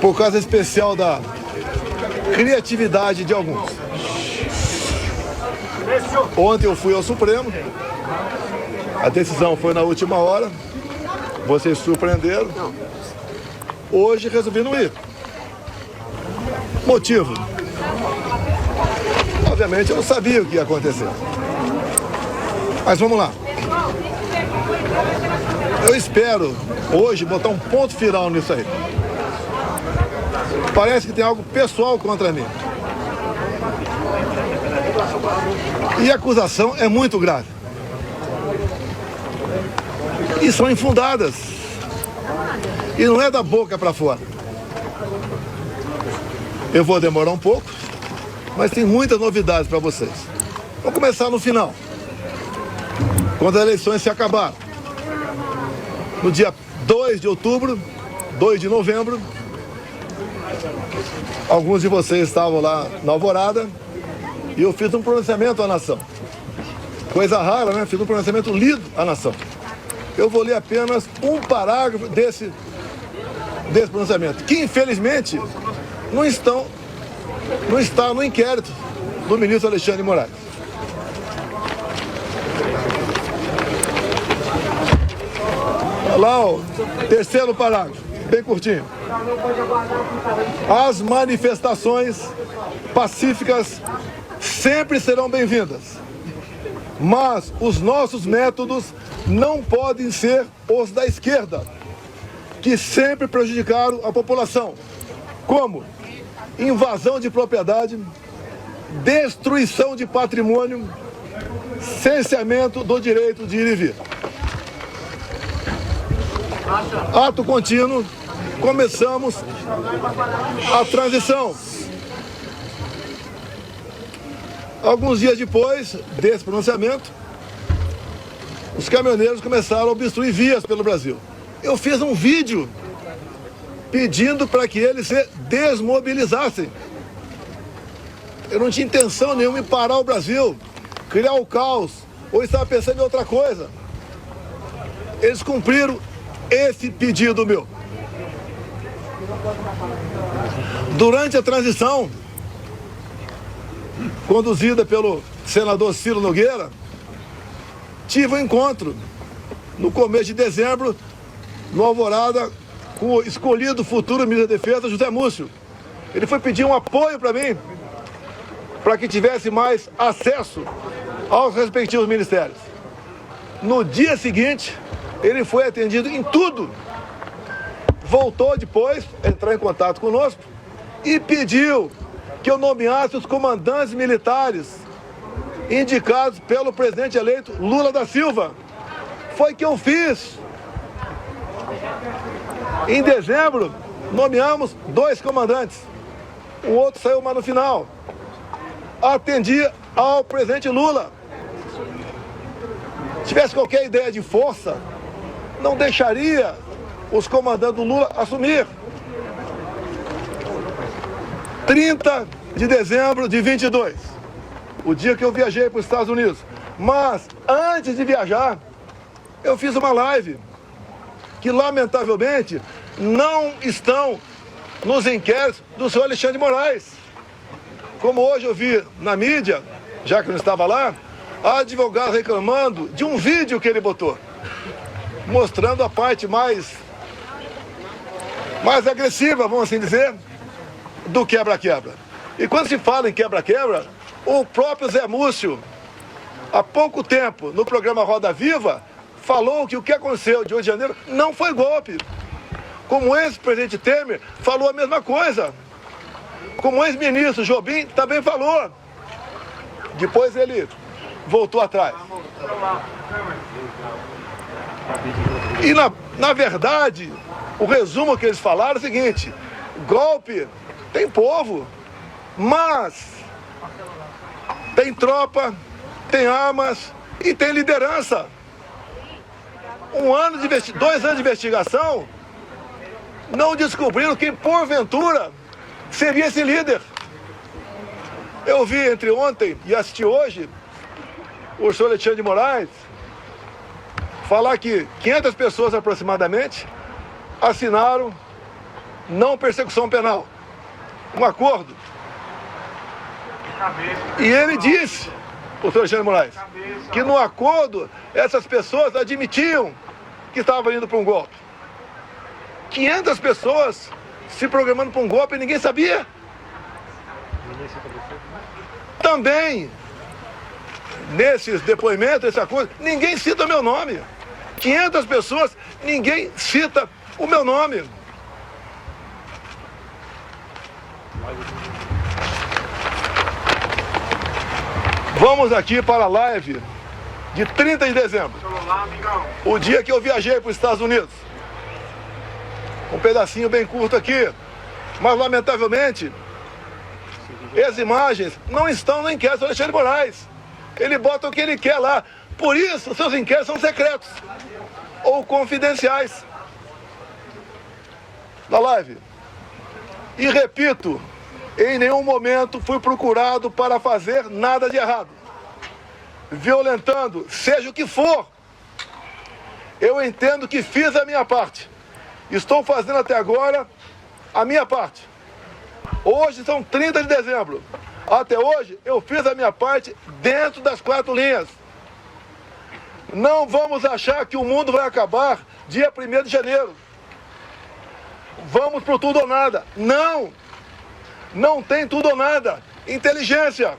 Por causa especial da criatividade de alguns. Ontem eu fui ao Supremo, a decisão foi na última hora, vocês surpreenderam. Hoje resolvi não ir. Motivo? Obviamente eu não sabia o que ia acontecer. Mas vamos lá. Eu espero hoje botar um ponto final nisso aí. Parece que tem algo pessoal contra mim. E a acusação é muito grave. E são infundadas. E não é da boca para fora. Eu vou demorar um pouco, mas tem muitas novidades para vocês. Vamos começar no final. Quando as eleições se acabaram. No dia 2 de outubro, 2 de novembro, alguns de vocês estavam lá na Alvorada e eu fiz um pronunciamento à nação. Coisa rara, né? Fiz um pronunciamento lido à nação. Eu vou ler apenas um parágrafo desse pronunciamento, que infelizmente não está no inquérito do ministro Alexandre de Moraes. Lá, o terceiro parágrafo, bem curtinho. As manifestações pacíficas sempre serão bem-vindas, mas os nossos métodos não podem ser os da esquerda, que sempre prejudicaram a população, como invasão de propriedade, destruição de patrimônio, cerceamento do direito de ir e vir. Ato contínuo, começamos a transição. Alguns dias depois desse pronunciamento, os caminhoneiros começaram a obstruir vias pelo Brasil. Eu fiz um vídeo pedindo para que eles se desmobilizassem. Eu não tinha intenção nenhuma em parar o Brasil, criar o caos, ou estava pensando em outra coisa. Eles cumpriram esse pedido meu. Durante a transição, conduzida pelo senador Ciro Nogueira, tive um encontro no começo de dezembro, no Alvorada, com o escolhido futuro ministro da Defesa, José Múcio. Ele foi pedir um apoio para mim, para que tivesse mais acesso aos respectivos ministérios. No dia seguinte, ele foi atendido em tudo. Voltou depois a entrar em contato conosco e pediu que eu nomeasse os comandantes militares indicados pelo presidente eleito Lula da Silva. Foi que eu fiz. Em dezembro, nomeamos 2 comandantes. O outro saiu mais no final. Atendi ao presidente Lula. Se tivesse qualquer ideia de força, não deixaria os comandantes do Lula assumir. 30 de dezembro de 22, o dia que eu viajei para os Estados Unidos. Mas, antes de viajar, eu fiz uma live que, lamentavelmente, não estão nos inquéritos do senhor Alexandre de Moraes. Como hoje eu vi na mídia, já que eu não estava lá, advogado reclamando de um vídeo que ele botou, mostrando a parte mais agressiva, vamos assim dizer, do quebra-quebra. E quando se fala em quebra-quebra, o próprio Zé Múcio, há pouco tempo, no programa Roda Viva, falou que o que aconteceu de 8 de janeiro não foi golpe. Como o ex-presidente Temer falou a mesma coisa. Como o ex-ministro Jobim também falou. Depois ele voltou atrás. E na verdade, o resumo que eles falaram é o seguinte: golpe tem povo, mas tem tropa, tem armas e tem liderança. 2 anos de investigação não descobriram quem porventura seria esse líder. Eu vi entre ontem e assisti hoje o senhor Alexandre de Moraes falar que 500 pessoas aproximadamente assinaram não persecução penal, um acordo. E ele disse, o doutor Alexandre de Moraes, que no acordo essas pessoas admitiam que estavam indo para um golpe. 500 pessoas se programando para um golpe e ninguém sabia. Também, nesses depoimentos, esse acordo, ninguém cita o meu nome. 500 pessoas, ninguém cita o meu nome. Vamos aqui para a live de 30 de dezembro, o dia que eu viajei para os Estados Unidos. Um pedacinho bem curto aqui, mas lamentavelmente as imagens não estão no inquérito do Alexandre de Moraes. Ele bota o que ele quer lá. Por isso, seus inquéritos são secretos ou confidenciais. Na live. E repito, em nenhum momento fui procurado para fazer nada de errado, violentando, seja o que for. Eu entendo que fiz a minha parte. Estou fazendo até agora a minha parte. Hoje são 30 de dezembro. Até hoje eu fiz a minha parte dentro das 4 linhas. Não vamos achar que o mundo vai acabar dia 1º de janeiro. Vamos pro tudo ou nada. Não! Não tem tudo ou nada. Inteligência.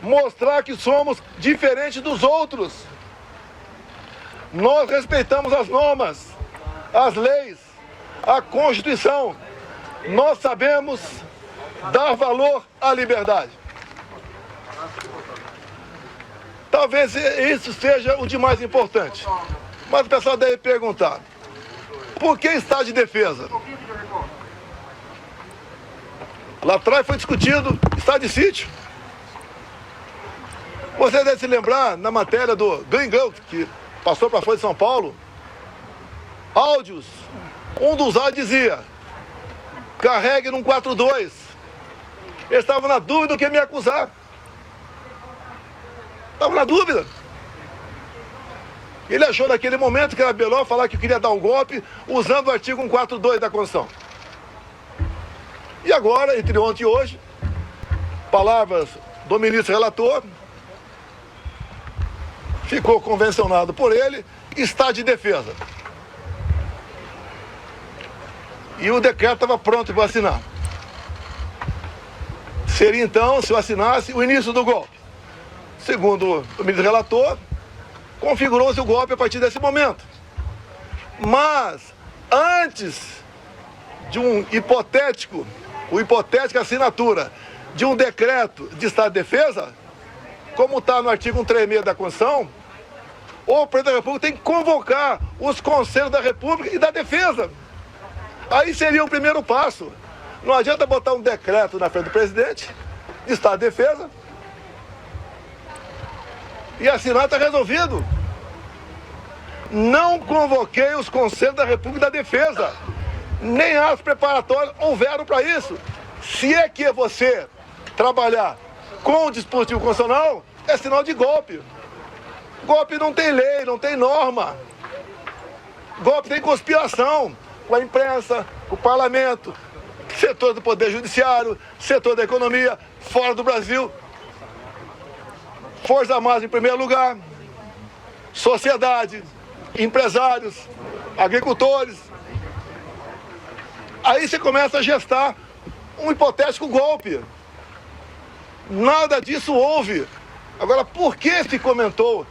Mostrar que somos diferentes dos outros. Nós respeitamos as normas, as leis, a Constituição. Nós sabemos dar valor à liberdade. Talvez isso seja o de mais importante. Mas o pessoal deve perguntar, por que estado de defesa? Lá atrás foi discutido estado de sítio. Você deve se lembrar, na matéria do Gringão, que passou para a Folha de São Paulo, áudios. Um dos áudios dizia, carregue num 4-2. Eles estavam na dúvida do que me acusar. Estavam na dúvida. Ele achou naquele momento que era melhor falar que queria dar um golpe usando o artigo 142 da Constituição. E agora, entre ontem e hoje, palavras do ministro relator, ficou convencionado por ele, estado de defesa. E o decreto estava pronto para assinar. Seria então, se eu assinasse, o início do golpe. Segundo o ministro relator, configurou-se o golpe a partir desse momento. Mas, antes de hipotética assinatura de um decreto de estado de defesa, como está no artigo 136 da Constituição, o presidente da República tem que convocar os conselhos da República e da Defesa. Aí seria o primeiro passo. Não adianta botar um decreto na frente do presidente de estado de defesa e assinar, está resolvido. Não convoquei os conselhos da República e da Defesa. Nem as preparatórias houveram para isso. Se é que você trabalhar com o dispositivo constitucional, é sinal de golpe. Golpe não tem lei, não tem norma. Golpe tem conspiração com a imprensa, com o parlamento, setor do poder judiciário, setor da economia, fora do Brasil. Forças Armadas em primeiro lugar, sociedade, empresários, agricultores. Aí você começa a gestar um hipotético golpe. Nada disso houve. Agora, por que se comentou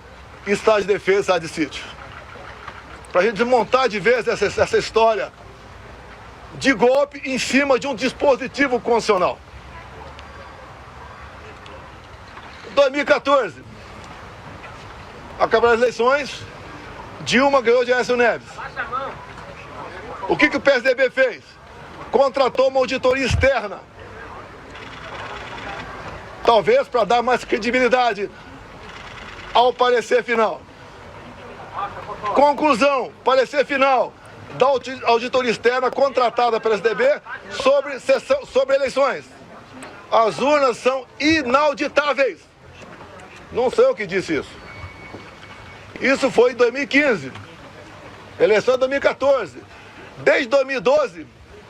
estado de defesa e estado de sítio? Para a gente desmontar de vez essa história de golpe em cima de um dispositivo constitucional. 2014, acabaram as eleições, Dilma ganhou de Aécio Neves. O que o PSDB fez? Contratou uma auditoria externa. Talvez para dar mais credibilidade ao parecer final. Conclusão, parecer final da auditoria externa contratada pela PSDB sobre eleições. As urnas são inauditáveis. Não sei eu que disse isso. Isso foi em 2015. Eleição de 2014. Desde 2012,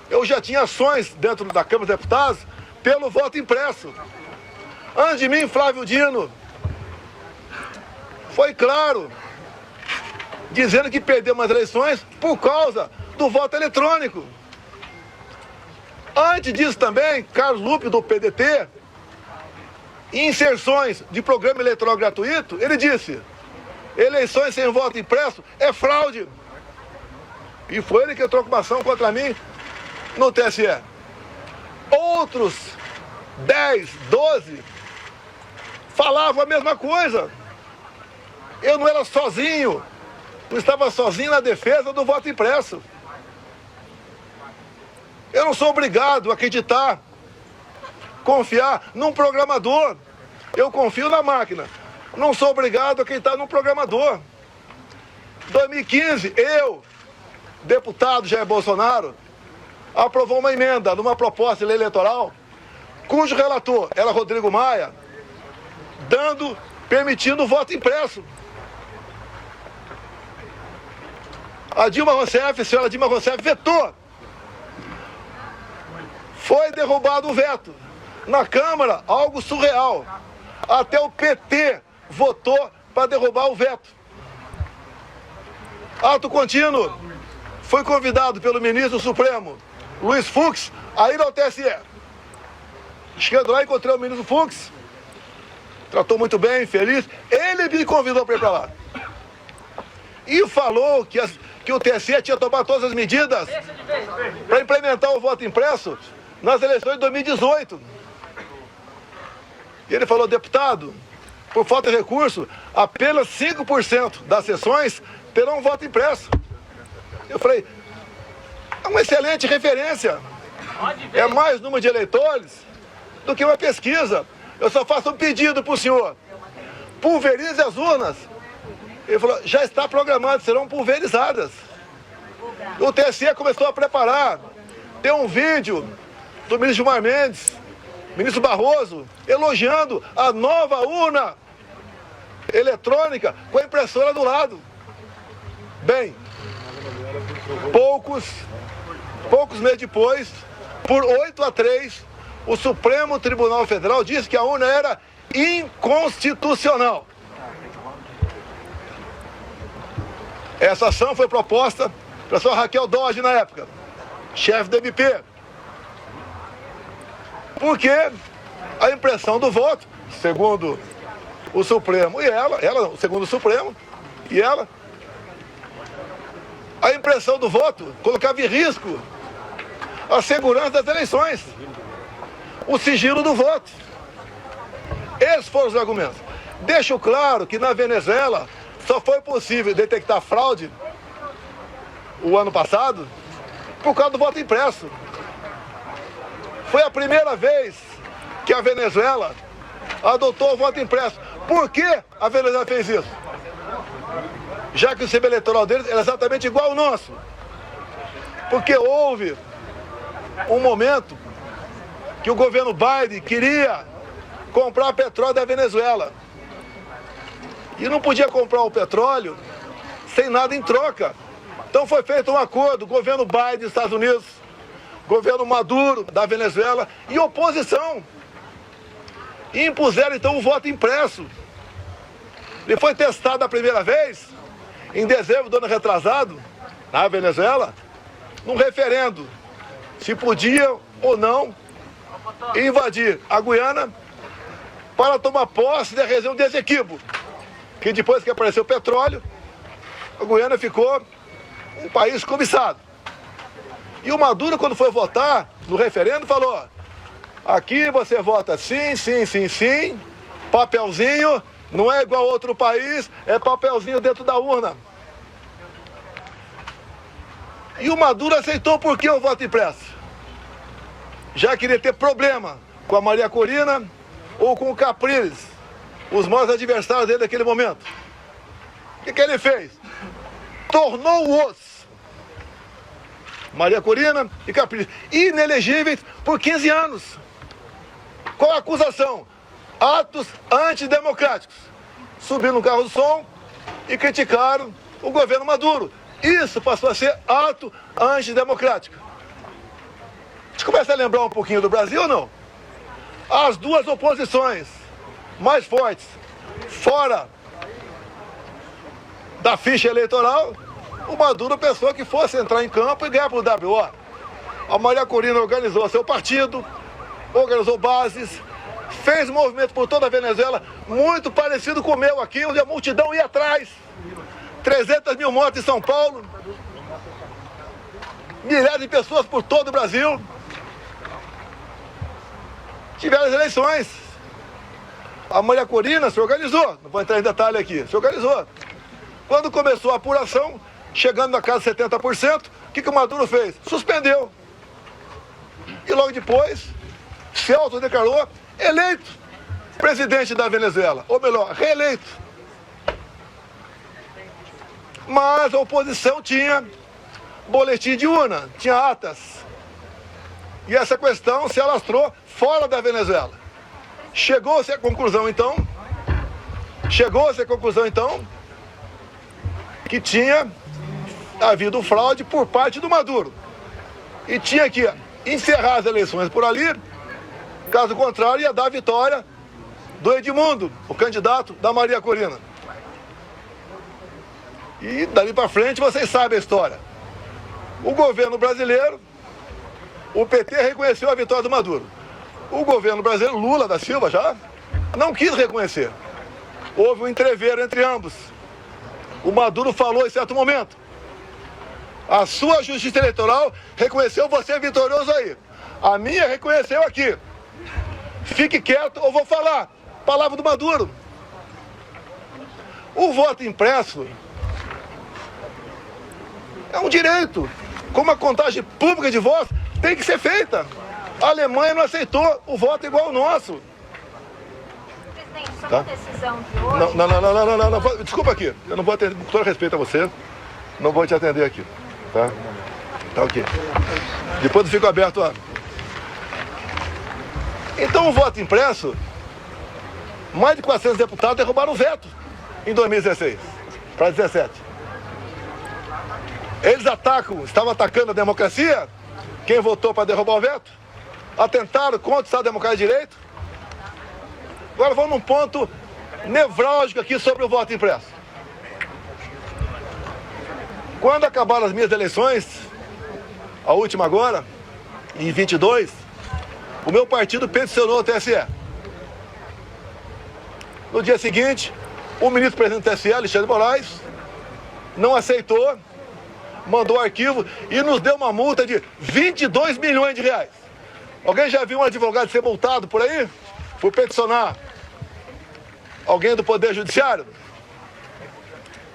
eu já tinha ações dentro da Câmara dos Deputados pelo voto impresso. Antes de mim, Flávio Dino foi claro, dizendo que perdeu as eleições por causa do voto eletrônico. Antes disso também, Carlos Lupe, do PDT, em inserções de programa eleitoral gratuito, ele disse: eleições sem voto impresso é fraude. E foi ele que entrou com uma ação contra mim no TSE. Outros 10, 12 falavam a mesma coisa. Eu não era sozinho, não estava sozinho na defesa do voto impresso. Eu não sou obrigado a acreditar, confiar num programador. Eu confio na máquina. Não sou obrigado a acreditar num programador. Em 2015, eu, deputado Jair Bolsonaro, aprovou uma emenda numa proposta de lei eleitoral, cujo relator era Rodrigo Maia, permitindo o voto impresso. A senhora Dilma Rousseff vetou. Foi derrubado o veto. Na Câmara, algo surreal. Até o PT votou para derrubar o veto. Ato contínuo. Fui convidado pelo ministro Supremo, Luiz Fux, a ir ao TSE. Chegando lá, encontrei o ministro Fux. Tratou muito bem, feliz. Ele me convidou para ir para lá. E falou que o TSE tinha tomado todas as medidas para implementar o voto impresso nas eleições de 2018. E ele falou: deputado, por falta de recurso, apenas 5% das sessões terão voto impresso. Eu falei: é uma excelente referência. É mais número de eleitores do que uma pesquisa. Eu só faço um pedido para o senhor: pulverize as urnas. Ele falou: já está programado, serão pulverizadas. O TSE começou a preparar. Tem um vídeo do ministro Gilmar Mendes, ministro Barroso, elogiando a nova urna eletrônica com a impressora do lado. Bem, poucos meses depois, por 8-3, o Supremo Tribunal Federal disse que a urna era inconstitucional. Essa ação foi proposta pela senhora Raquel Dodge na época, chefe do MP. Porque a impressão do voto, segundo o Supremo e ela, segundo o Supremo e ela, a impressão do voto colocava em risco a segurança das eleições, o sigilo do voto. Esses foram os argumentos. Deixo claro que na Venezuela só foi possível detectar fraude o ano passado por causa do voto impresso. Foi a primeira vez que a Venezuela adotou o voto impresso. Por que a Venezuela fez isso? Já que o sistema eleitoral deles era exatamente igual ao nosso. Porque houve um momento que o governo Biden queria comprar petróleo da Venezuela. E não podia comprar o petróleo sem nada em troca. Então foi feito um acordo, governo Biden dos Estados Unidos, governo Maduro da Venezuela e oposição. E impuseram então o voto impresso. Ele foi testado a primeira vez, em dezembro do ano retrasado, na Venezuela, num referendo, se podia ou não invadir a Guiana para tomar posse da região de Essequibo, que depois que apareceu o petróleo, a Guiana ficou um país cobiçado. E o Maduro, quando foi votar no referendo, falou: aqui você vota sim, sim, sim, sim, papelzinho, não é igual a outro país, é papelzinho dentro da urna. E o Maduro aceitou por que o voto impresso? Já queria ter problema com a Maria Corina ou com o Capriles, os maiores adversários dele naquele momento. O que ele fez? Tornou-os, Maria Corina e Capriles, inelegíveis por 15 anos. Qual a acusação? Atos antidemocráticos. Subiram no carro do som e criticaram o governo Maduro. Isso passou a ser ato antidemocrático. A gente começa a lembrar um pouquinho do Brasil ou não? As duas oposições mais fortes, fora da ficha eleitoral, o Maduro pensou que fosse entrar em campo e ganhar para o WO. A Maria Corina organizou seu partido, organizou bases, fez movimento por toda a Venezuela, muito parecido com o meu aqui, onde a multidão ia atrás. 300 mil mortes em São Paulo, milhares de pessoas por todo o Brasil. Tiveram as eleições. A Maria Corina se organizou, não vou entrar em detalhe aqui, se organizou. Quando começou a apuração, chegando na casa de 70%, o que o Maduro fez? Suspendeu. E logo depois, se autodeclarou eleito presidente da Venezuela, ou melhor, reeleito. Mas a oposição tinha boletim de urna, tinha atas. E essa questão se alastrou fora da Venezuela. Chegou-se à conclusão, então, que tinha havido fraude por parte do Maduro. E tinha que encerrar as eleições por ali, caso contrário, ia dar a vitória do Edmundo, o candidato da Maria Corina. E dali para frente vocês sabem a história. O governo brasileiro, o PT reconheceu a vitória do Maduro. O governo brasileiro, Lula da Silva já, não quis reconhecer. Houve um entreveiro entre ambos. O Maduro falou em certo momento: a sua justiça eleitoral reconheceu você vitorioso aí. A minha reconheceu aqui. Fique quieto ou vou falar. Palavra do Maduro. O voto impresso é um direito. Como a contagem pública de votos tem que ser feita. A Alemanha não aceitou o voto igual ao nosso. Presidente, sobre a decisão de hoje... Não. Desculpa aqui. Eu não vou atender, com todo respeito a você, não vou te atender aqui. Tá? Tá ok. Depois eu fico aberto a... Então o voto impresso, mais de 400 deputados derrubaram o veto em 2016 para 2017. Eles estavam atacando a democracia, quem votou para derrubar o veto, atentaram contra o Estado Democrático de Direito. Agora vamos num ponto nevrálgico aqui sobre o voto impresso. Quando acabaram as minhas eleições, a última agora, em 22, o meu partido peticionou o TSE. No dia seguinte, o ministro-presidente do TSE, Alexandre de Moraes, não aceitou, mandou arquivo e nos deu uma multa de 22 milhões de reais. Alguém já viu um advogado ser multado por aí? Por peticionar alguém do Poder Judiciário?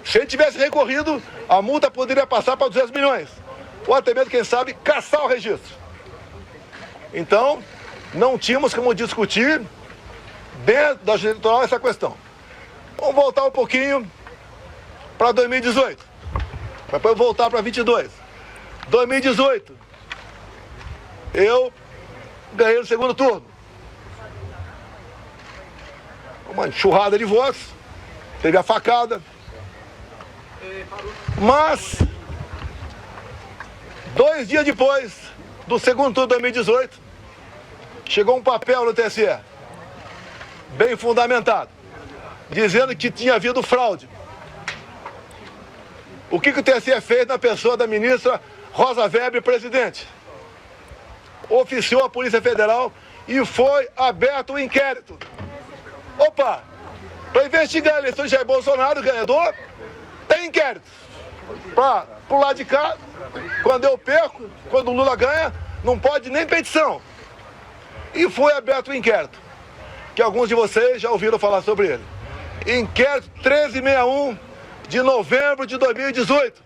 Se ele tivesse recorrido, a multa poderia passar para 200 milhões. Ou até mesmo, quem sabe, caçar o registro. Então, não tínhamos como discutir dentro da justiça eleitoral essa questão. Vamos voltar um pouquinho para 2018. Depois voltar para 22. 2018, eu ganhei no segundo turno. Uma enxurrada de votos, teve a facada. Mas, 2 dias depois do segundo turno de 2018, chegou um papel no TSE, bem fundamentado, dizendo que tinha havido fraude. O que o TSE fez na pessoa da ministra Rosa Weber, presidente? Oficiou a Polícia Federal e foi aberto um inquérito. Opa! Para investigar a eleição de Jair Bolsonaro, ganhador, tem inquérito. Para pro lado de cá, quando eu perco, quando o Lula ganha, não pode nem petição. E foi aberto um inquérito, que alguns de vocês já ouviram falar sobre ele. Inquérito 1361 de novembro de 2018.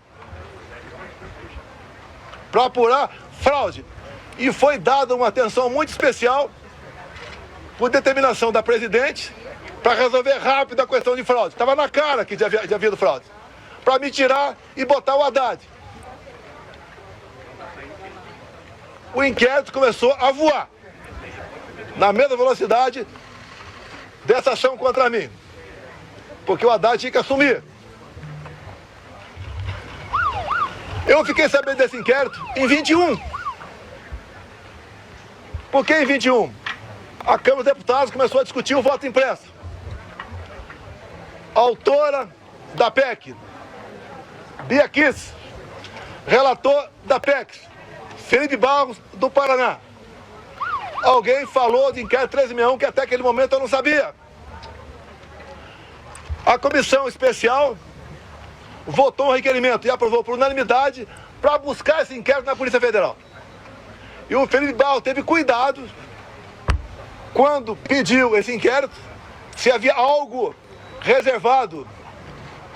Para apurar fraude. E foi dada uma atenção muito especial, por determinação da presidente, para resolver rápido a questão de fraude. Estava na cara que havia havido fraude. Para me tirar e botar o Haddad. O inquérito começou a voar na mesma velocidade dessa ação contra mim. Porque o Haddad tinha que assumir. Eu fiquei sabendo desse inquérito em 21. Por que em 21? A Câmara dos Deputados começou a discutir o voto impresso. A autora da PEC, Bia Kicis, relator da PEC, Felipe Barros, do Paraná. Alguém falou de inquérito 1361 que até aquele momento eu não sabia. A comissão especial votou um requerimento e aprovou por unanimidade para buscar esse inquérito na Polícia Federal. E o Felipe Barros teve cuidado, quando pediu esse inquérito, se havia algo reservado,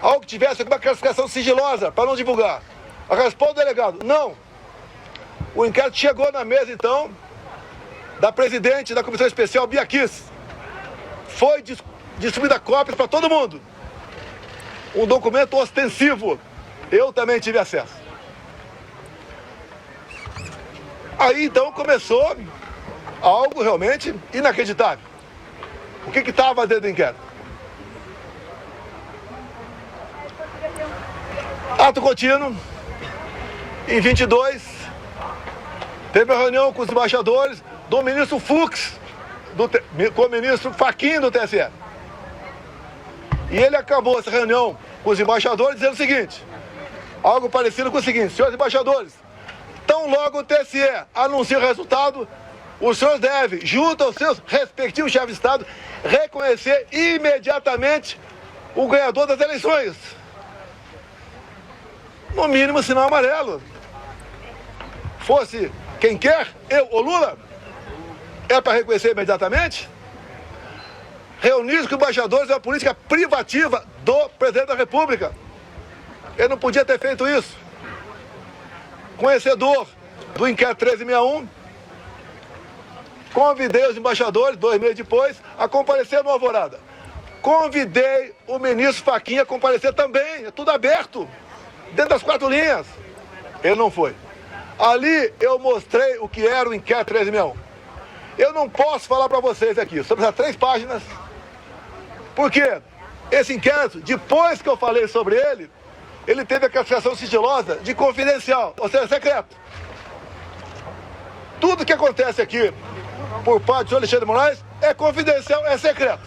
algo que tivesse alguma classificação sigilosa para não divulgar. A resposta do delegado, não. O inquérito chegou na mesa, então, da presidente da comissão especial, Bia Kicis. Foi distribuída cópias para todo mundo. Um documento ostensivo. Eu também tive acesso. Aí, então, começou algo realmente inacreditável. O que estava dentro do inquérito? Ato contínuo, em 22, teve a reunião com os embaixadores do ministro Fux, com o ministro Fachin do TSE. E ele acabou essa reunião com os embaixadores dizendo o seguinte, algo parecido com o seguinte, senhores embaixadores, tão logo o TSE anuncia o resultado, os senhores devem, junto aos seus respectivos chefes de Estado, reconhecer imediatamente o ganhador das eleições. No mínimo, sinal amarelo. Fosse quem quer, eu ou Lula, é para reconhecer imediatamente? Reunir com embaixadores é uma política privativa do presidente da República. Ele não podia ter feito isso. Conhecedor do inquérito 1361, convidei os embaixadores, 2 meses depois, a comparecer no Alvorada. Convidei o ministro Fachin a comparecer também, é tudo aberto, dentro das 4 linhas. Ele não foi. Ali eu mostrei o que era o inquérito 1361. Eu não posso falar para vocês aqui, sobre essas 3 páginas, porque esse inquérito, depois que eu falei sobre ele, ele teve a classificação sigilosa de confidencial, ou seja, secreto. Tudo que acontece aqui, por parte do Alexandre de Moraes, é confidencial, é secreto.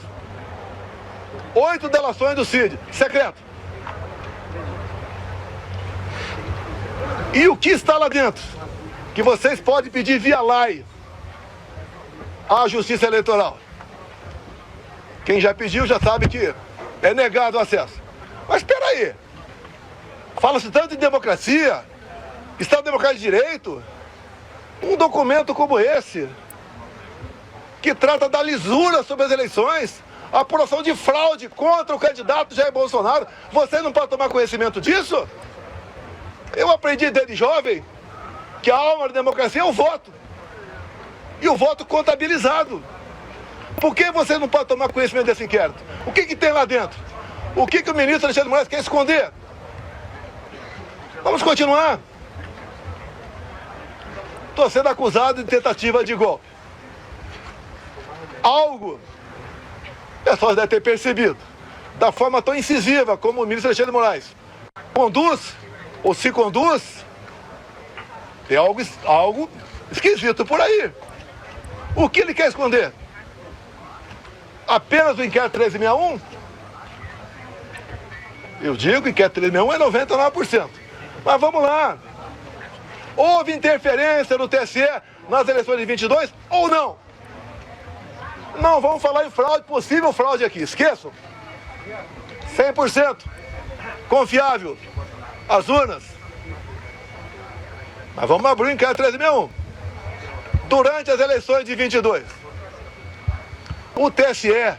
8 delações do CID, secreto. E o que está lá dentro? Que vocês podem pedir via lei à Justiça Eleitoral. Quem já pediu já sabe que é negado o acesso. Mas espera aí. Fala-se tanto em democracia, Estado Democrático de Direito, um documento como esse, que trata da lisura sobre as eleições, a apuração de fraude contra o candidato Jair Bolsonaro, você não pode tomar conhecimento disso? Eu aprendi desde jovem que a alma da democracia é o voto. E o voto contabilizado. Por que você não pode tomar conhecimento desse inquérito? O que tem lá dentro? O que o ministro Alexandre de Moraes quer esconder? Vamos continuar. Estou sendo acusado de tentativa de golpe. Algo, o pessoal deve ter percebido, da forma tão incisiva como o ministro Alexandre de Moraes conduz, ou se conduz, tem algo esquisito por aí. O que ele quer esconder? Apenas o inquérito 1361? Eu digo que o inquérito 1361 é 99%. Mas vamos lá. Houve interferência no TSE nas eleições de 22 ou não? Não vamos falar em fraude, possível fraude aqui, esqueçam. 100% confiável as urnas. Mas vamos abrir o inquérito 1361. Durante as eleições de 22, o TSE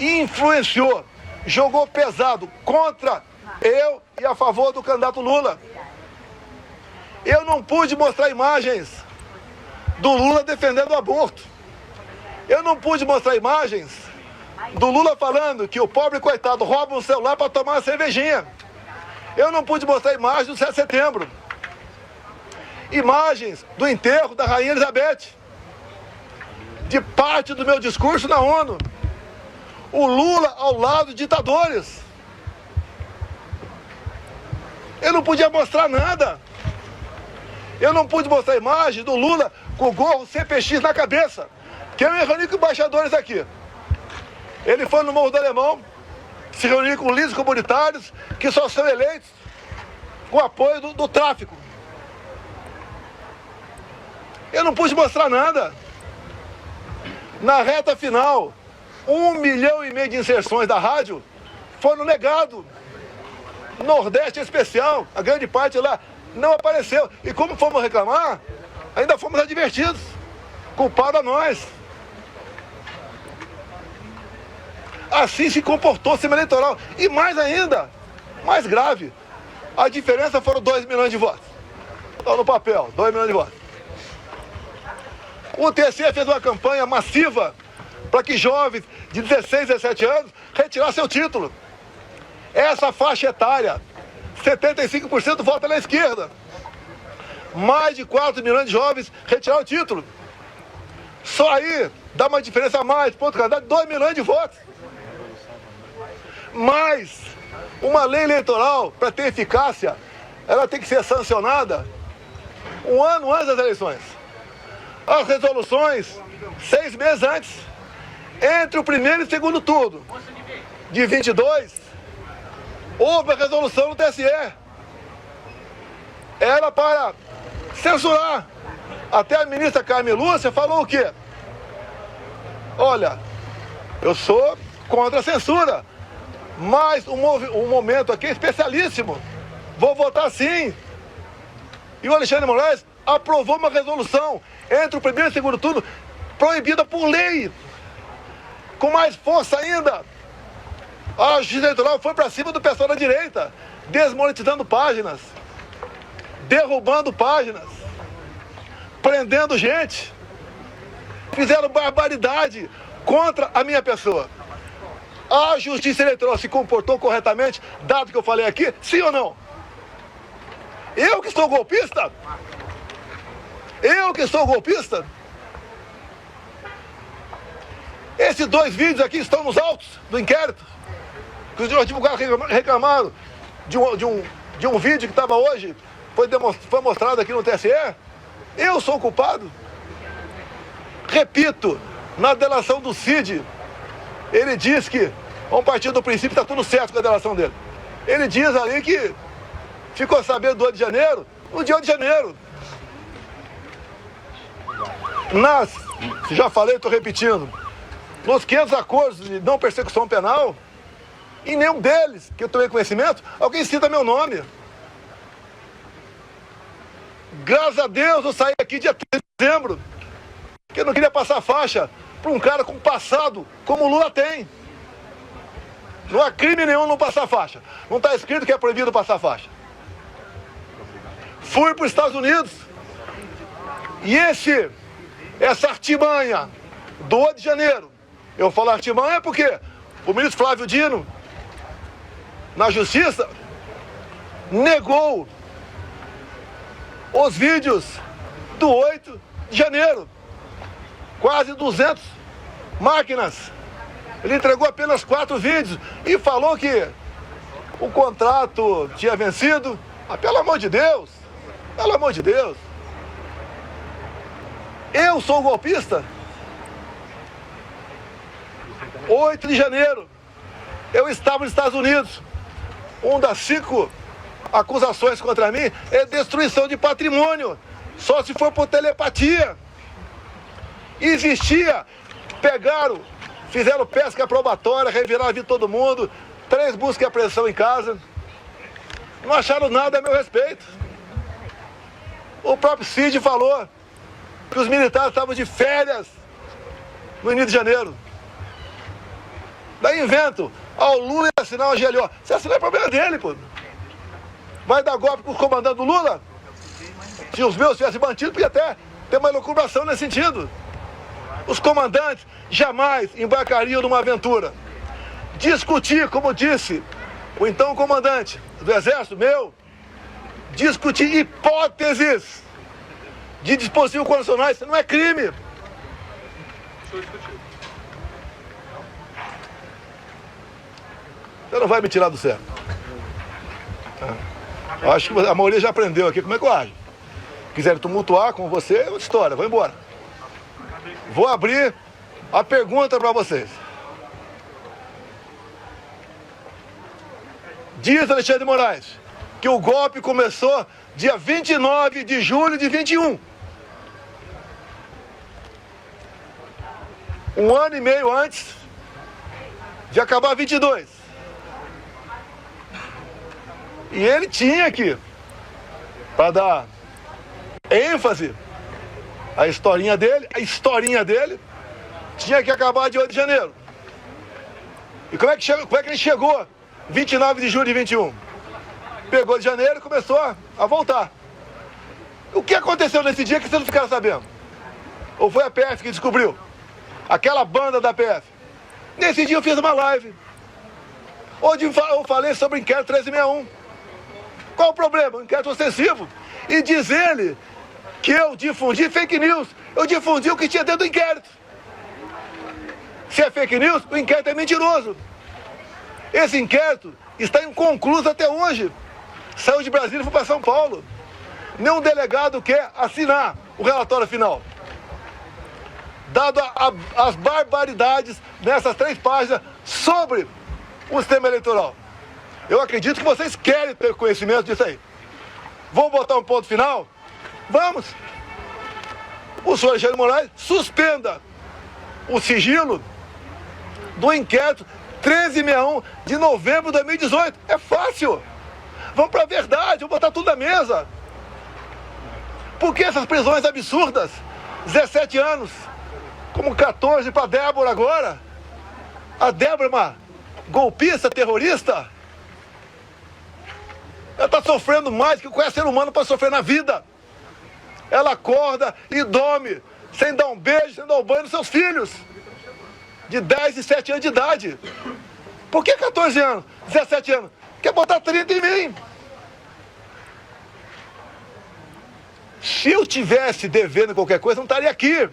influenciou, jogou pesado contra eu e a favor do candidato Lula. Eu não pude mostrar imagens do Lula defendendo o aborto. Eu não pude mostrar imagens do Lula falando que o pobre coitado rouba um celular para tomar uma cervejinha. Eu não pude mostrar imagens do 7 de setembro. Imagens do enterro da Rainha Elizabeth. De parte do meu discurso na ONU. O Lula ao lado de ditadores. Eu não podia mostrar nada. Eu não pude mostrar a imagem do Lula com o gorro CPX na cabeça, que é um único embaixadores aqui. Ele foi no Morro do Alemão, se reuniu com líderes comunitários que só são eleitos com apoio do tráfico. Eu não pude mostrar nada. Na reta final, 1,5 milhão de inserções da rádio foram negados. Nordeste especial, a grande parte lá não apareceu. E como fomos reclamar, ainda fomos advertidos. Culpado a nós. Assim se comportou o sistema eleitoral. E mais ainda, mais grave, a diferença foram 2 milhões de votos. Está no papel, 2 milhões de votos. O TSE fez uma campanha massiva para que jovens de 16, 17 anos retirassem o título. Essa faixa etária, 75% vota na esquerda. Mais de 4 milhões de jovens retiraram o título. Só aí dá uma diferença a mais, ponto candidato, 2 milhões de votos. Mas uma lei eleitoral, para ter eficácia, ela tem que ser sancionada 1 ano antes das eleições. As resoluções 6 meses antes. Entre o primeiro e o segundo turno de 22, houve a resolução do TSE. Era para censurar. Até a ministra Carmen Lúcia falou o quê? Olha, eu sou contra a censura, mas o momento aqui é especialíssimo. Vou votar sim. E o Alexandre de Moraes aprovou uma resolução entre o primeiro e o segundo turno, proibida por lei. Com mais força ainda, a Justiça Eleitoral foi para cima do pessoal da direita, desmonetizando páginas, derrubando páginas, prendendo gente. Fizeram barbaridade contra a minha pessoa. A Justiça Eleitoral se comportou corretamente, dado que eu falei aqui, sim ou não? Eu que sou golpista? Eu que sou golpista? Esses 2 vídeos aqui estão nos autos do inquérito. Os advogados reclamaram de um vídeo que estava hoje, foi mostrado aqui no TSE. Eu sou o culpado. Repito, na delação do Cid, ele diz que, vamos partir do princípio, está tudo certo com a delação dele. Ele diz ali que ficou sabendo do 8 de janeiro, no dia 8 de janeiro. Já falei, estou repetindo, nos 500 acordos de não persecução penal, em nenhum deles, que eu tomei conhecimento, alguém cita meu nome. Graças a Deus eu saí aqui dia 3 de dezembro, porque eu não queria passar faixa para um cara com passado como o Lula tem. Não há crime nenhum não passar faixa. Não está escrito que é proibido passar faixa. Fui para os Estados Unidos e essa artimanha do 8 de janeiro, eu falo artimanha porque o ministro Flávio Dino, na Justiça, negou os vídeos do 8 de janeiro. Quase 200 máquinas. Ele entregou apenas 4 vídeos e falou que o contrato tinha vencido. Ah, pelo amor de Deus! Pelo amor de Deus! Eu sou golpista? 8 de janeiro, eu estava nos Estados Unidos. Uma das 5 acusações contra mim é destruição de patrimônio, só se for por telepatia. Existia, pegaram, fizeram pesca probatória, reviraram a vida de todo mundo, 3 buscas e apreensão em casa, não acharam nada a meu respeito. O próprio Cid falou que os militares estavam de férias no início de janeiro. Daí invento, o Lula ia assinar uma GLO. Se assinar é problema dele, pô. Vai dar golpe com os comandantes do Lula? Se os meus tivessem mantido, podia até ter uma elucubração nesse sentido. Os comandantes jamais embarcariam numa aventura. Discutir, como disse o então comandante do Exército, discutir hipóteses de dispositivos constitucionais, isso não é crime. Você não vai me tirar do sério. Acho que a maioria já aprendeu aqui como é que eu ajo. quiserem tumultuar com você, é outra história, vou embora. Vou abrir a pergunta para vocês. Diz Alexandre de Moraes que o golpe começou dia 29 de julho de 21. Um ano e meio antes de acabar 22. E ele tinha aqui, para dar ênfase à historinha dele, tinha que acabar de 8 de janeiro. E como é que ele chegou 29 de julho de 21? Pegou de janeiro e começou a voltar. O que aconteceu nesse dia que vocês não ficaram sabendo? Ou foi a PF que descobriu? Aquela banda da PF. Nesse dia eu fiz uma live, onde eu falei sobre o inquérito 1361. Qual o problema? O inquérito ostensivo. E diz ele que eu difundi fake news. Eu difundi o que tinha dentro do inquérito. Se é fake news, o inquérito é mentiroso. Esse inquérito está inconcluso até hoje. Saiu de Brasília e foi para São Paulo. Nenhum delegado quer assinar o relatório final. Dado as barbaridades nessas 3 páginas sobre o sistema eleitoral. Eu acredito que vocês querem ter conhecimento disso aí. Vamos botar um ponto final? Vamos! O senhor Alexandre de Moraes suspenda o sigilo do inquérito 1361 de novembro de 2018. É fácil! Vamos para a verdade, vamos botar tudo na mesa. Por que essas prisões absurdas? 17 anos, como 14 para Débora agora. A Débora é uma golpista, terrorista. Ela está sofrendo mais que qualquer ser humano pode sofrer na vida. Ela acorda e dorme, sem dar um beijo, sem dar um banho nos seus filhos. De 10 e 7 anos de idade. Por que 14 anos, 17 anos? Quer botar 30 em mim. Se eu tivesse devendo qualquer coisa, não estaria aqui.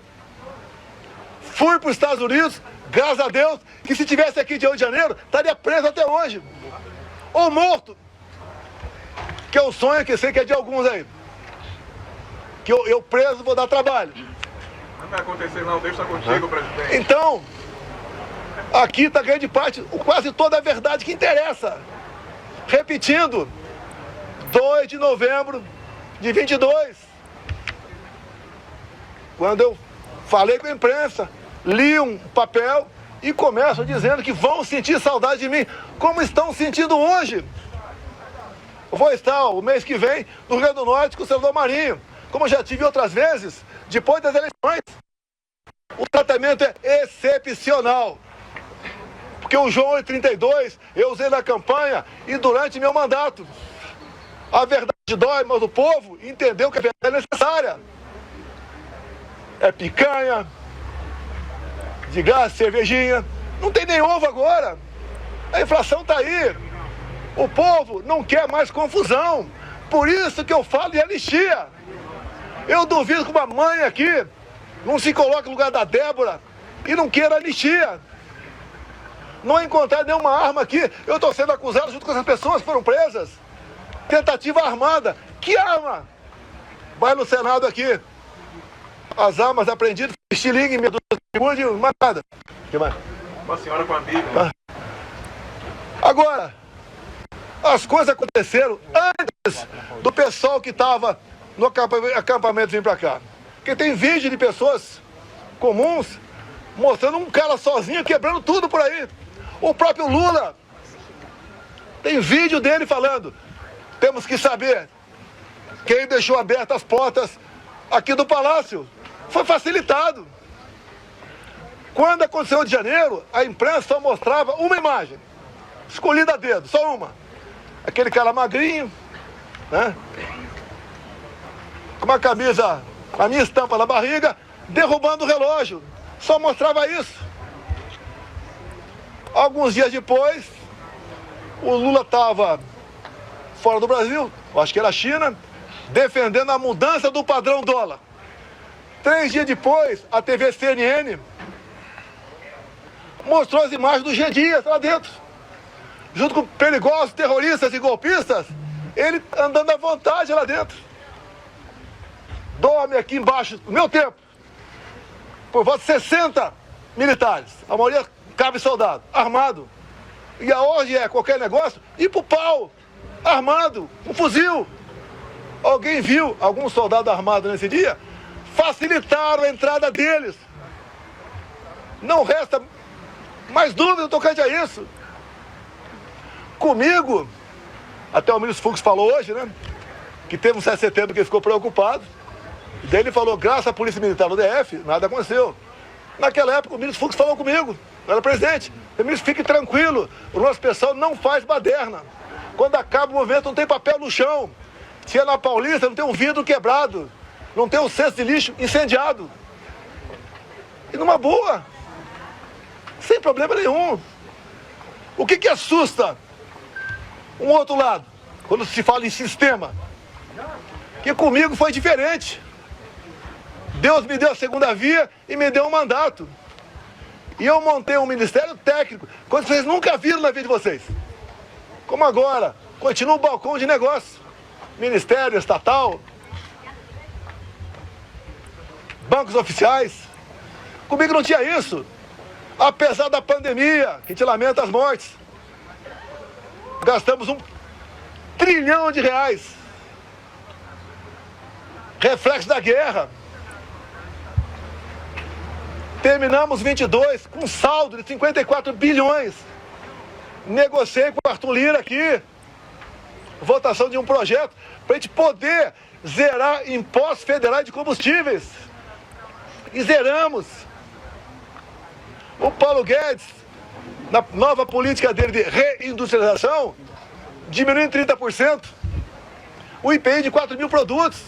Fui para os Estados Unidos, graças a Deus, que se tivesse aqui de 8 de janeiro, estaria preso até hoje. Ou morto. Que é o sonho que eu sei que é de alguns aí. Que eu preso vou dar trabalho. Não vai acontecer não, Deus está contigo, presidente. Então, aqui está grande parte, quase toda a verdade que interessa. Repetindo, 2 de novembro de 22. Quando eu falei com a imprensa, li um papel e começo dizendo que vão sentir saudade de mim, como estão sentindo hoje. Eu vou estar o mês que vem no Rio Grande do Norte com o senador Marinho, como eu já tive outras vezes, depois das eleições. O tratamento é excepcional. Porque o João 832 eu usei na campanha e durante meu mandato. A verdade dói, mas o povo entendeu que a verdade é necessária. É picanha, de gás, cervejinha. Não tem nem ovo agora. A inflação está aí. O povo não quer mais confusão. Por isso que eu falo de anistia. Eu duvido que uma mãe aqui não se coloque no lugar da Débora e não queira anistia. Não encontrar nenhuma arma aqui. Eu estou sendo acusado junto com essas pessoas que foram presas. Tentativa armada. Que arma? Vai no Senado aqui. As armas apreendidas, estilingue, medo de mais nada. Que mais? Uma senhora com a Bíblia. Agora, as coisas aconteceram antes do pessoal que estava no acampamento vir para cá. Porque tem vídeo de pessoas comuns mostrando um cara sozinho quebrando tudo por aí. O próprio Lula tem vídeo dele falando: temos que saber quem deixou abertas as portas aqui do Palácio. Foi facilitado. Quando aconteceu o de janeiro, a imprensa só mostrava uma imagem, escolhida a dedo, só uma. Aquele cara magrinho, né? Com uma camisa, a minha estampa na barriga, derrubando o relógio. Só mostrava isso. Alguns dias depois, o Lula estava fora do Brasil, acho que era a China, defendendo a mudança do padrão dólar. 3 dias depois, a TV CNN mostrou as imagens do G. Dias lá dentro. Junto com perigosos, terroristas e golpistas, ele andando à vontade lá dentro. dorme aqui embaixo, no meu tempo, por volta de 60 militares. A maioria cabe soldado, armado. E a ordem é qualquer negócio, ir pro pau, armado, com fuzil. Alguém viu algum soldado armado nesse dia? Facilitaram a entrada deles. Não resta mais dúvida tocante a isso. Comigo, até o ministro Fux falou hoje, né? Que teve um 7 de setembro que ele ficou preocupado. Daí ele falou, graças à Polícia Militar do DF, nada aconteceu. Naquela época, o ministro Fux falou comigo, eu era presidente. O ministro, fique tranquilo, o nosso pessoal não faz baderna. Quando acaba o movimento, não tem papel no chão. Se é na Paulista, não tem um vidro quebrado. Não tem um cesto de lixo incendiado. E numa boa. Sem problema nenhum. O que assusta um outro lado, quando se fala em sistema? Que comigo foi diferente. Deus me deu a segunda via e me deu um mandato. E eu montei um ministério técnico, coisa que vocês nunca viram na vida de vocês. Como agora, continua o balcão de negócio. Ministério estatal, bancos oficiais. Comigo não tinha isso. Apesar da pandemia, que a gente lamenta as mortes, gastamos R$1 trilhão. Reflexo da guerra. Terminamos 22 com saldo de 54 bilhões. Negociei com o Arthur Lira aqui, votação de um projeto para a gente poder zerar impostos federais de combustíveis. E zeramos. O Paulo Guedes, na nova política dele de reindustrialização, diminuiu em 30% o IPI de 4 mil produtos.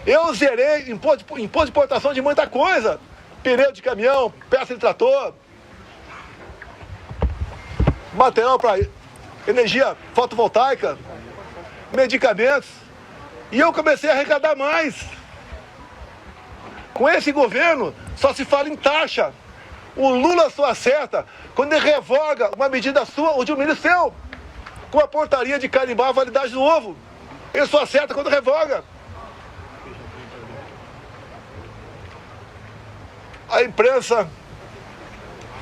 Eu zerei imposto de importação de muita coisa. Pneu de caminhão, peça de trator, material para energia fotovoltaica, medicamentos. E eu comecei a arrecadar mais. Com esse governo, só se fala em taxa. O Lula só acerta quando ele revoga uma medida sua ou de um ministro seu, com a portaria de carimbar a validade do ovo. Ele só acerta quando revoga. A imprensa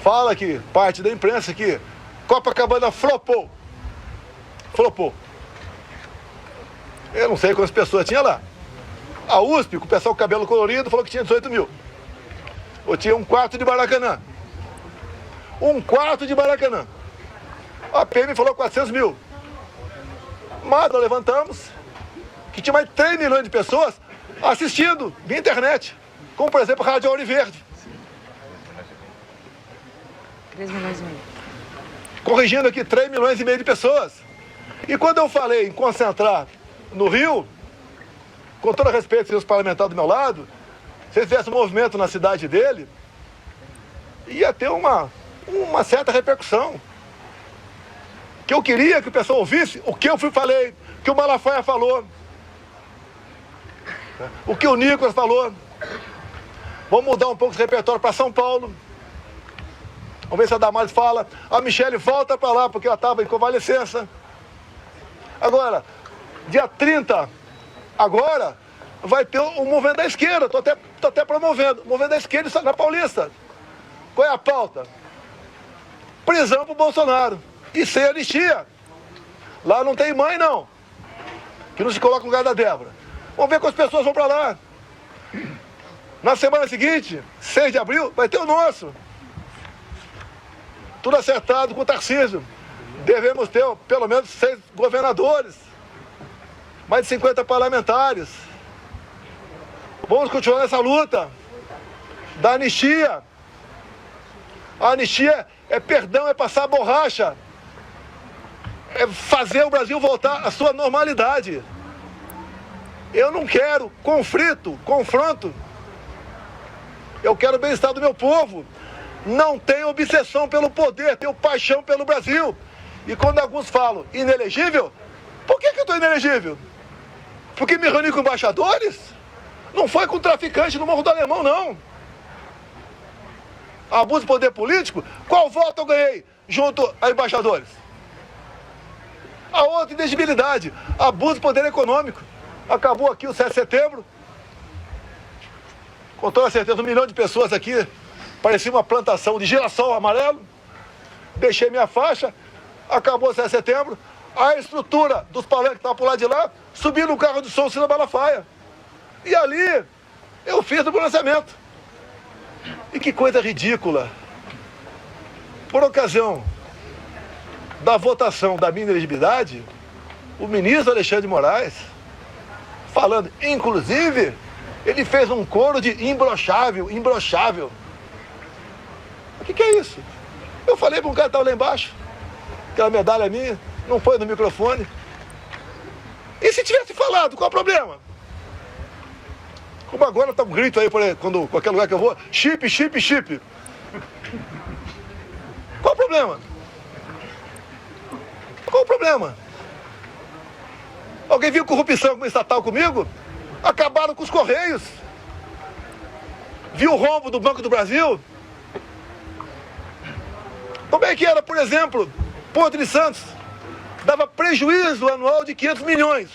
fala que, parte da imprensa, que Copacabana flopou. Flopou. Eu não sei quantas pessoas tinha lá. A USP, com o pessoal com cabelo colorido, falou que tinha 18 mil. Ou tinha um quarto de Maracanã. Um quarto de Maracanã. A PM falou 400 mil. Mas nós levantamos que tinha mais 3 milhões de pessoas assistindo via internet. Como, por exemplo, a Rádio Ouro Verde. 3 milhões e meio. Corrigindo aqui, 3 milhões e meio de pessoas. E quando eu falei em concentrar no Rio, com todo respeito aos parlamentares do meu lado, se ele fizesse um movimento na cidade dele, ia ter uma certa repercussão. Que eu queria que o pessoal ouvisse o que eu falei, o que o Malafaia falou, o que o Nicolas falou. Vamos mudar um pouco esse repertório para São Paulo. Vamos ver se a Damares fala. A Michele volta para lá, porque ela estava em convalescença. Agora, dia 30, agora, vai ter o movimento da esquerda. Tô até promovendo. O movimento da esquerda na Paulista. Qual é a pauta? Prisão pro Bolsonaro. E sem anistia. Lá não tem mãe, não. Que não se coloca no lugar da Débora. Vamos ver quantas pessoas vão para lá. Na semana seguinte, 6 de abril, vai ter o nosso. Tudo acertado com o Tarcísio. Devemos ter pelo menos 6 governadores. Mais de 50 parlamentares. Vamos continuar nessa luta da anistia. A anistia é perdão, é passar a borracha. É fazer o Brasil voltar à sua normalidade. Eu não quero conflito, confronto. Eu quero o bem-estar do meu povo. Não tenho obsessão pelo poder, tenho paixão pelo Brasil. E quando alguns falam inelegível, por que eu estou inelegível? Porque me reuni com embaixadores? Não foi com traficante no Morro do Alemão, não. Abuso de poder político? Qual voto eu ganhei junto a embaixadores? A outra inelegibilidade, abuso de poder econômico. Acabou aqui o 7 de setembro, Com toda certeza, 1 milhão de pessoas aqui, parecia uma plantação de girassol amarelo. Deixei minha faixa, acabou o 7 de setembro, a estrutura dos palanques que estavam por lá de lá, subi no carro de som Cine Malafaia. E ali, eu fiz o pronunciamento. E que coisa ridícula. Por ocasião da votação da minha elegibilidade, o ministro Alexandre de Moraes, falando, inclusive, ele fez um coro de imbrochável, imbrochável. O que é isso? Eu falei para um cara que estava lá embaixo, aquela medalha minha, não foi no microfone. E se tivesse falado, qual o problema? Como agora tá um grito aí, quando qualquer lugar que eu vou, chip, chip, chip. Qual o problema? Qual o problema? Alguém viu corrupção como estatal comigo? Acabaram com os Correios. Viu o rombo do Banco do Brasil? Como é que era, por exemplo, Porto de Santos? Dava prejuízo anual de 500 milhões.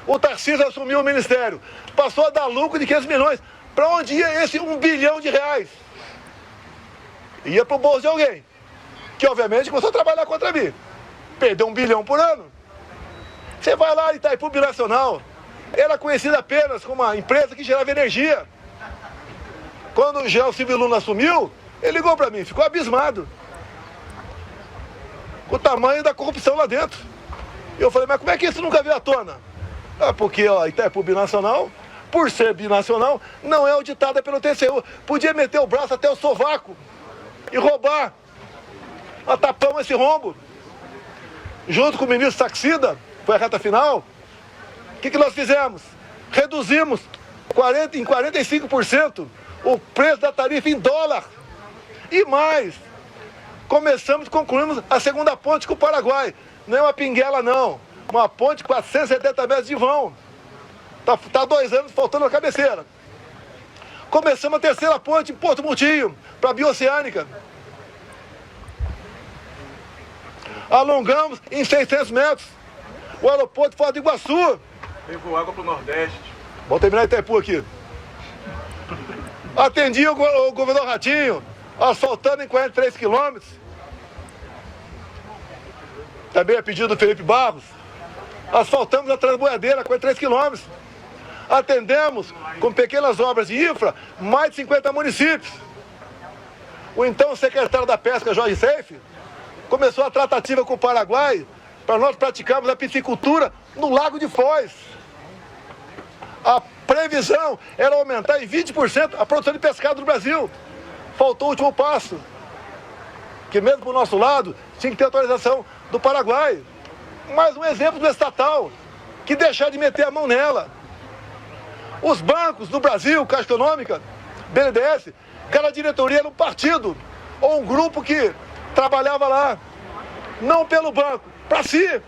O Tarcísio assumiu o ministério. Passou a dar lucro de 500 milhões. Para onde ia esse 1 bilhão de reais? Ia para o bolso de alguém. Que, obviamente, começou a trabalhar contra mim. Perdeu 1 bilhão por ano. Você vai lá em Itaipu Binacional. Era conhecida apenas como uma empresa que gerava energia. Quando o Gelson Silvio Luna assumiu, ele ligou para mim, ficou abismado com o tamanho da corrupção lá dentro. Eu falei, mas como é que isso nunca veio à tona? Porque Itaipu Binacional, por ser binacional, não é auditada pelo TCU. Podia meter o braço até o sovaco e roubar. Nós tapamos esse rombo. Junto com o ministro Saxida, foi a reta final. O que nós fizemos? Reduzimos em 45% o preço da tarifa em dólar. E mais, concluímos a segunda ponte com o Paraguai. Não é uma pinguela, não. Uma ponte de 470 metros de vão. Tá 2 anos faltando a cabeceira. Começamos a terceira ponte em Porto Murtinho, para a Bioceânica. Alongamos em 600 metros o aeroporto de Foz do Iguaçu. Levou água para o Nordeste. Vamos terminar Itaipu aqui. Atendi o governador Ratinho, asfaltando em 43 quilômetros. Também a pedido do Felipe Barros. Asfaltamos a Transboiadeira, 43 quilômetros. Atendemos, com pequenas obras de infra, mais de 50 municípios. O então secretário da Pesca, Jorge Seife, começou a tratativa com o Paraguai para nós praticarmos a piscicultura no Lago de Foz. A previsão era aumentar em 20% a produção de pescado do Brasil. Faltou o último passo, que mesmo do nosso lado tinha que ter autorização do Paraguai. Mais um exemplo do estatal, que deixar de meter a mão nela. Os bancos do Brasil, Caixa Econômica, BNDES, cada diretoria era um partido ou um grupo que trabalhava lá, não pelo banco, para si.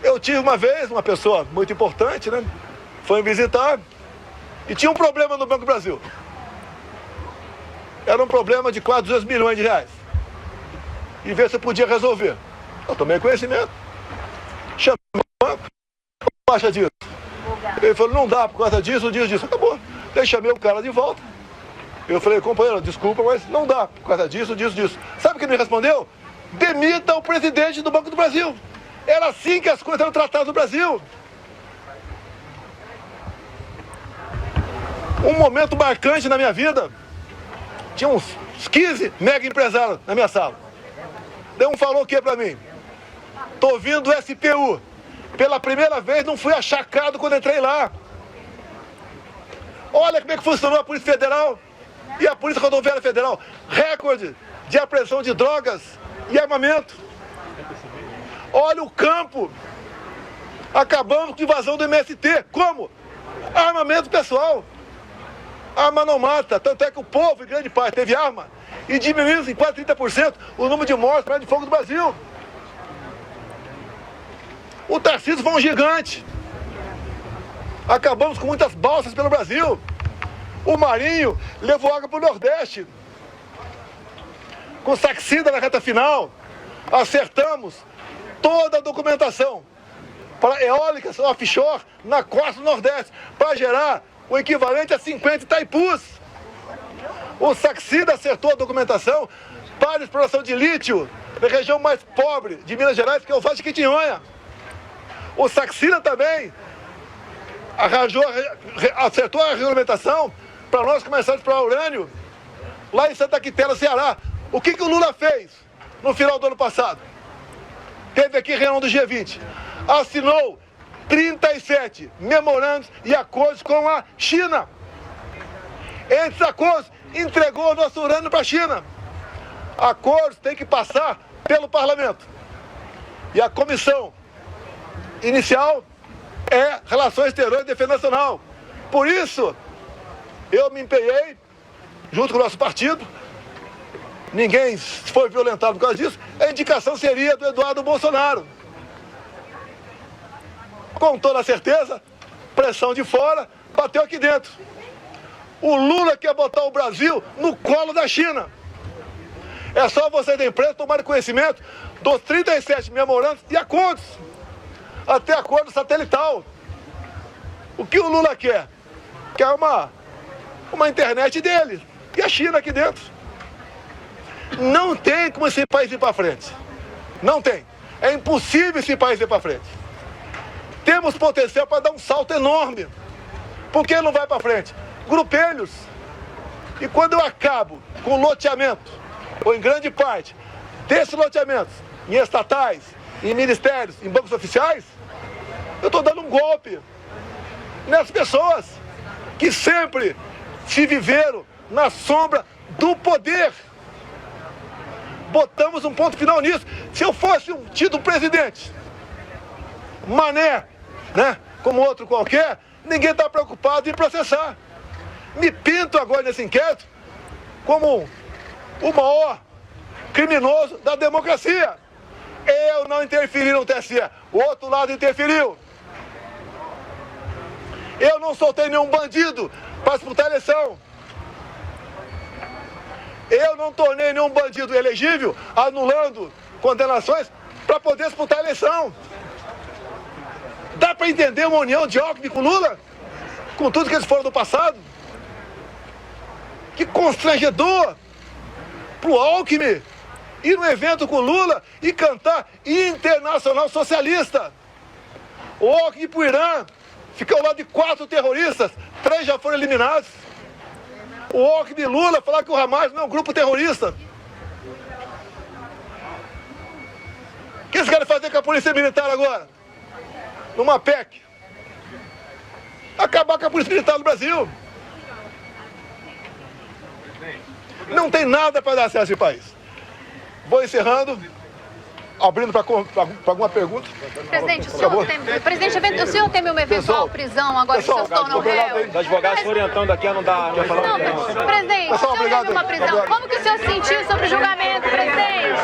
Eu tive uma vez, uma pessoa muito importante, né? Foi me visitar e tinha um problema no Banco do Brasil. Era um problema de quase 200 milhões de reais. E ver se eu podia resolver. Eu tomei conhecimento. Chamei o banco. Como acha disso? Ele falou, não dá por causa disso, disso. Acabou. Daí chamei o cara de volta. Eu falei, companheiro, desculpa, mas não dá por causa disso. Sabe o que ele me respondeu? Demita o presidente do Banco do Brasil. Era assim que as coisas eram tratadas no Brasil. Um momento marcante na minha vida, tinha uns 15 mega empresários na minha sala. Daí um falou o que pra mim? Tô vindo do SPU. Pela primeira vez não fui achacado quando entrei lá. Olha como é que funcionou a Polícia Federal e a Polícia Rodoviária Federal. Recorde de apreensão de drogas e armamento. Olha o campo. Acabamos com a invasão do MST. Como? Armamento pessoal. Arma não mata. Tanto é que o povo, em grande parte, teve arma. E diminuiu em quase 30% o número de mortes por arma de fogo do Brasil. O Tarcísio foi um gigante. Acabamos com muitas balsas pelo Brasil. O Marinho levou água para o Nordeste. Com Saxida na reta final, acertamos toda a documentação para eólicas offshore na costa do Nordeste, para gerar o equivalente a 50 Itaipus. O Saxida acertou a documentação para a exploração de lítio na região mais pobre de Minas Gerais, que é o Vale de Quitinhonha. O Saxida também acertou a regulamentação para nós começarmos a explorar urânio lá em Santa Quitéria, Ceará. O que o Lula fez no final do ano passado? Teve aqui reunião do G20. Assinou 37 memorandos e acordos com a China. Entre os acordos, entregou o nosso urânio para a China. Acordos têm que passar pelo parlamento. E a comissão inicial é Relações Exteriores e Defesa Nacional. Por isso, eu me empenhei, junto com o nosso partido, ninguém foi violentado por causa disso, a indicação seria do Eduardo Bolsonaro. Com toda certeza, pressão de fora, bateu aqui dentro. O Lula quer botar o Brasil no colo da China. É só vocês da imprensa tomarem conhecimento dos 37 memorandos e acordos, até acordo satelital. O que o Lula quer? Quer uma internet dele e a China aqui dentro. Não tem como esse país ir para frente. Não tem. É impossível esse país ir para frente. Temos potencial para dar um salto enorme. Por que não vai para frente? Grupelhos. E quando eu acabo com o loteamento, ou em grande parte, desses loteamentos, em estatais, em ministérios, em bancos oficiais, eu estou dando um golpe nessas pessoas que sempre se viveram na sombra do poder. Botamos um ponto final nisso. Se eu fosse um tido presidente, mané, né, como outro qualquer, ninguém está preocupado em processar. Me pinto agora nesse inquérito como o maior criminoso da democracia. Eu não interferi no TSE, o outro lado interferiu. Eu não soltei nenhum bandido para disputar a eleição. Eu não tornei nenhum bandido elegível, anulando condenações para poder disputar a eleição. Dá para entender uma união de Alckmin com Lula? Com tudo que eles foram do passado? Que constrangedor para o Alckmin ir num evento com Lula e cantar Internacional Socialista. O Alckmin para o Irã fica ao lado de 4 terroristas, 3 já foram eliminados. O Alckmin e Lula falar que o Hamas não é um grupo terrorista. O que eles querem fazer com a polícia militar agora? Numa PEC. Acabar com a polícia militar no Brasil. Não tem nada para dar acesso ao país. Vou encerrando, abrindo para alguma pergunta. Presidente, o senhor teme uma eventual prisão agora que o senhor se torna réu? Os advogados orientando aqui a não dar... Não, presidente, o senhor teme uma prisão. Como que o senhor se sentiu sobre o julgamento, presidente?